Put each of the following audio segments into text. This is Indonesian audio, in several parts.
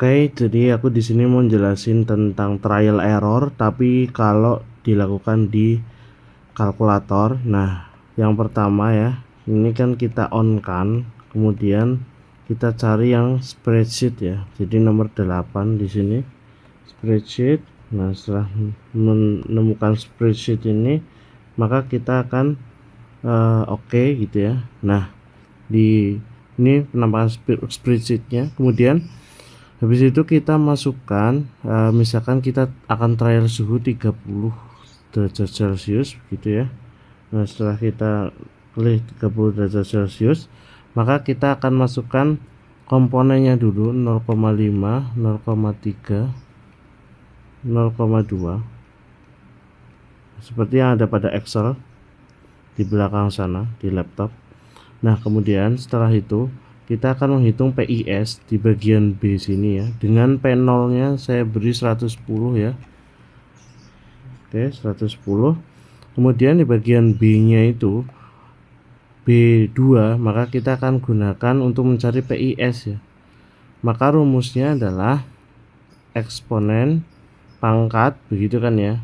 Oke, jadi aku di sini mau jelasin tentang trial error, tapi kalau dilakukan di kalkulator. Nah, yang pertama ya, ini kan kita on kan, kemudian kita cari yang spreadsheet ya. Jadi nomor 8 di sini spreadsheet. Nah, setelah menemukan spreadsheet ini, maka kita akan oke gitu ya. Nah, di ini penampakan spreadsheetnya. Kemudian habis itu kita masukkan misalkan kita akan trial suhu 30 derajat Celcius gitu ya. Nah, setelah kita klik 30 derajat Celcius, maka kita akan masukkan komponennya dulu 0,5, 0,3, 0,2 seperti yang ada pada Excel di belakang sana di laptop. Nah, kemudian setelah itu kita akan menghitung PIS di bagian B sini ya. Dengan P0 nya saya beri 110 ya. Oke, 110. Kemudian di bagian B nya itu B2, maka kita akan gunakan untuk mencari PIS ya. Maka rumusnya adalah eksponen pangkat begitu kan ya,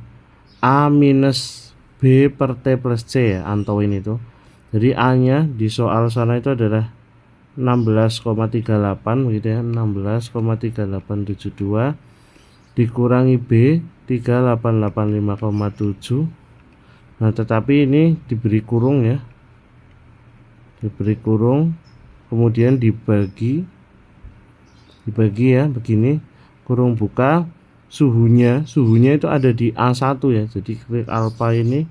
A minus B per T plus C ya, antauin itu. Jadi A nya di soal sana itu adalah 16,38 begitu ya, 16,3872 dikurangi B 3885,7. Nah, tetapi ini diberi kurung ya, diberi kurung, kemudian dibagi ya begini, kurung buka, suhunya itu ada di A1 ya. Jadi klik alpha ini,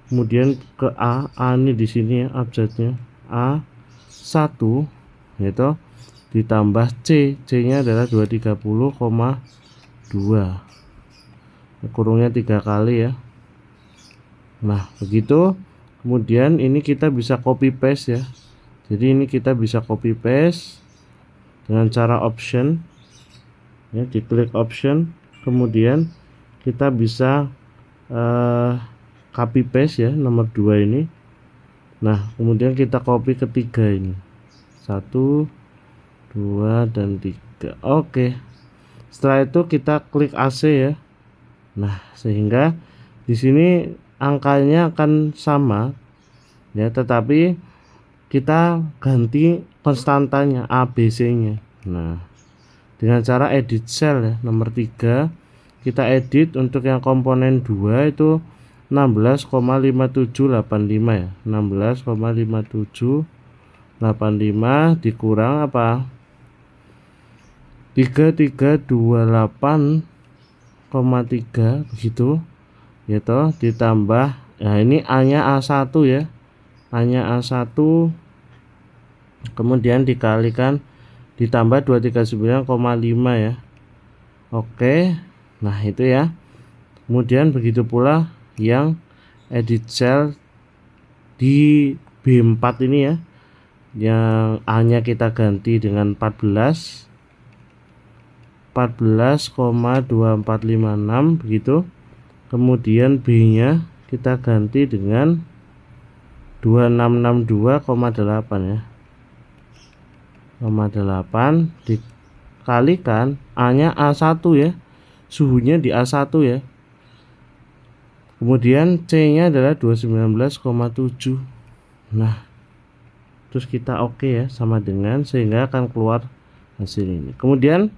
kemudian ke A ini di sini ya, abjadnya A1 itu ditambah C nya adalah 230,2, kurungnya 3 kali ya. Nah, begitu. Kemudian ini kita bisa copy paste ya. Jadi ini kita bisa copy paste dengan cara option ya, diklik option, kemudian kita bisa copy paste ya nomor 2 ini. Nah, kemudian kita copy ketiga ini, 1, 2, dan 3. Oke, setelah itu kita klik AC ya. Nah, sehingga di sini angkanya akan sama ya, tetapi kita ganti konstantanya ABC nya. Nah, dengan cara edit cell ya, nomor 3 kita edit untuk yang komponen 2 itu 16,5785 ya, 16,5785 dikurang apa, 3328,3 begitu ya toh, ditambah ya ini A nya A1 ya, A nya A1, kemudian dikalikan ditambah 239,5 ya. Oke, nah itu ya. Kemudian begitu pula yang edit cell di B4 ini ya, yang A nya kita ganti dengan 14,2456 begitu. Kemudian B nya kita ganti dengan 2662,8 ya, 8 dikalikan A nya A1 ya, suhunya di A1 ya. Kemudian C nya adalah 219,7. Nah, terus kita oke ya, sama dengan, sehingga akan keluar hasil ini. Kemudian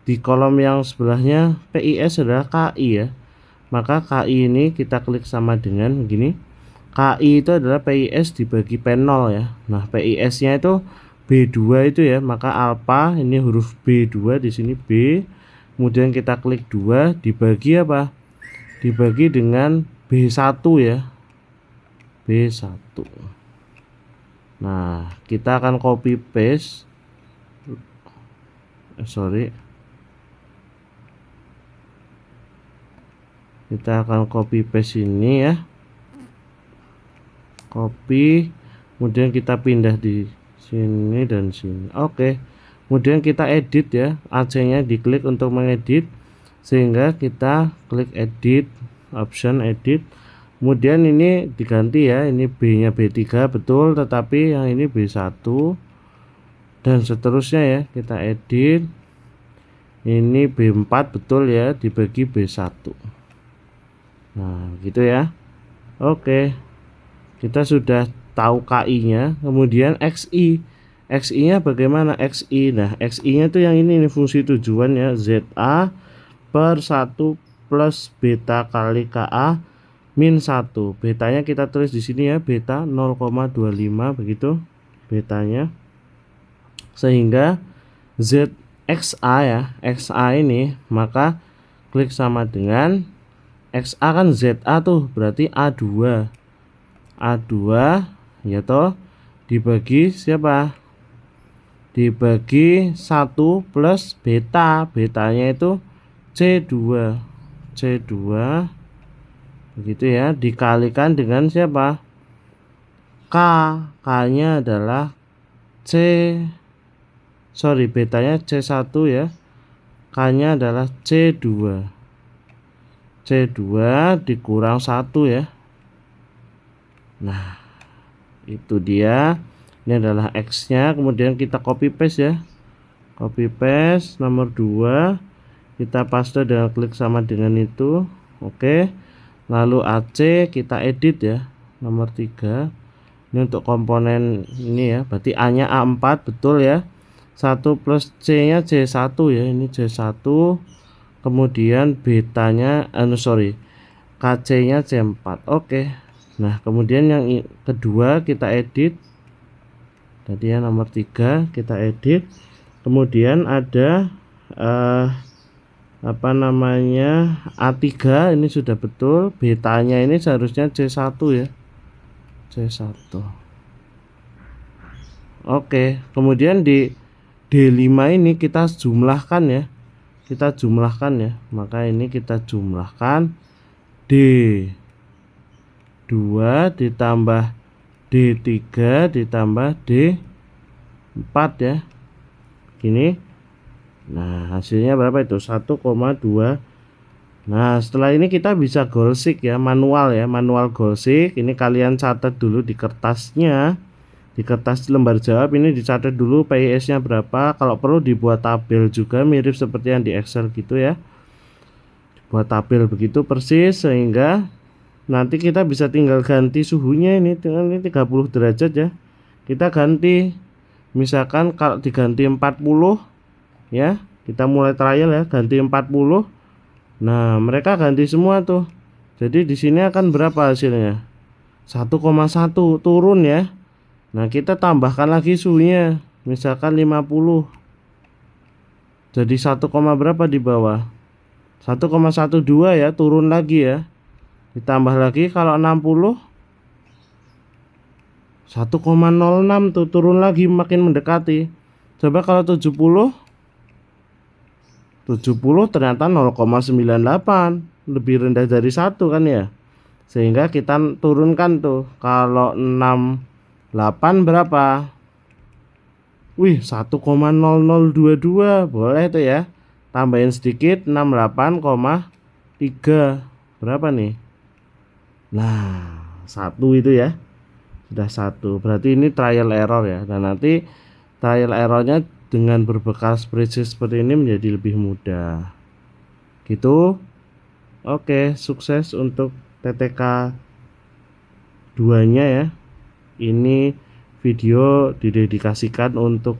di kolom yang sebelahnya PIS adalah KI ya. Maka KI ini kita klik sama dengan begini. KI itu adalah PIS dibagi P0 ya. Nah, PIS nya itu B2 itu ya, maka alpha ini huruf B2 di sini B. Kemudian kita klik 2 dibagi apa? Dibagi dengan B1 ya. B1. Nah, kita akan copy paste. Kita akan copy paste ini ya. Copy, kemudian kita pindah di sini dan sini. Oke. Kemudian kita edit ya, AC-nya diklik untuk mengedit, sehingga kita klik edit, option edit. Kemudian ini diganti ya, ini B-nya B3 betul, tetapi yang ini B1 dan seterusnya ya. Kita edit, Ini B4 betul ya, dibagi B1. Nah gitu ya. Oke, kita sudah tahu KI nya. Kemudian XI, XI nya bagaimana? XI, nah XI nya tuh yang ini nih, fungsi tujuan ya, ZA per 1 plus beta kali KA min 1. Betanya kita tulis di sini ya, beta 0,25 begitu betanya. Sehingga ZXA ya, XA ini maka klik sama dengan XA kan ZA tuh, berarti A2. A2 ya toh, dibagi siapa? Dibagi 1 plus beta. Betanya itu C2. C2 begitu ya, dikalikan dengan siapa? K. K-nya adalah betanya C1 ya. K-nya adalah C2. C2 dikurang 1 ya. Nah, itu dia. Ini adalah X-nya. Kemudian kita copy paste ya. Copy paste nomor 2. Kita paste dengan klik sama dengan itu. Oke. Lalu AC kita edit ya. Nomor 3. Ini untuk komponen ini ya. Berarti A-nya A4 betul ya. 1 plus C-nya C1 ya. Ini C1. Kemudian betanya KC-nya C4. Oke. Nah, kemudian yang kedua kita edit. Tadi ya nomor 3 kita edit. Kemudian ada A3 ini sudah betul. Betanya ini seharusnya C1 ya. C1. Oke, kemudian di D5 ini kita jumlahkan ya. Kita jumlahkan ya. Maka ini kita jumlahkan D2 ditambah D3 ditambah D4 ya. Gini. Nah, hasilnya berapa itu? 1,2. Nah, setelah ini kita bisa goalseek ya, manual ya, manual goalseek. Ini kalian catat dulu di kertasnya. Di kertas lembar jawab ini dicatat dulu PIS-nya berapa. Kalau perlu dibuat tabel juga, mirip seperti yang di Excel gitu ya. Buat tabel begitu persis, sehingga nanti kita bisa tinggal ganti suhunya ini. Ini 30 derajat ya. Kita ganti, misalkan kalau diganti 40 ya, kita mulai trial ya, ganti 40. Nah, mereka ganti semua tuh. Jadi di sini akan berapa hasilnya? 1,1 turun ya. Nah, kita tambahkan lagi suhunya, misalkan 50. Jadi 1, berapa di bawah? 1,12 ya, turun lagi ya. Ditambah lagi kalau 60, 1,06 tuh, turun lagi makin mendekati. Coba kalau 70 ternyata 0,98, lebih rendah dari 1 kan ya. Sehingga kita turunkan tuh. Kalau 68 berapa? Wih, 1,0022. Boleh tuh ya. Tambahin sedikit, 68,3. Berapa nih? Nah, 1 itu ya. Sudah 1. Berarti ini trial error ya. Dan nanti trial errornya dengan berbekal spreadsheet seperti ini menjadi lebih mudah. Gitu. Oke, sukses untuk TTK 2-nya ya. Ini video didedikasikan untuk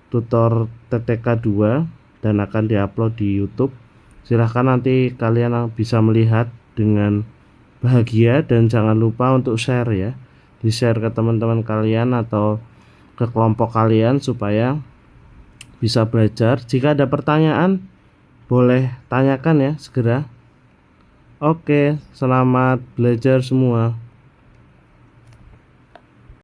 tutor TTK 2 dan akan diupload di YouTube. Silahkan nanti kalian bisa melihat dengan bahagia, dan jangan lupa untuk share ya. Di-share ke teman-teman kalian atau ke kelompok kalian supaya bisa belajar. Jika ada pertanyaan, boleh tanyakan ya segera. Oke, selamat belajar semua.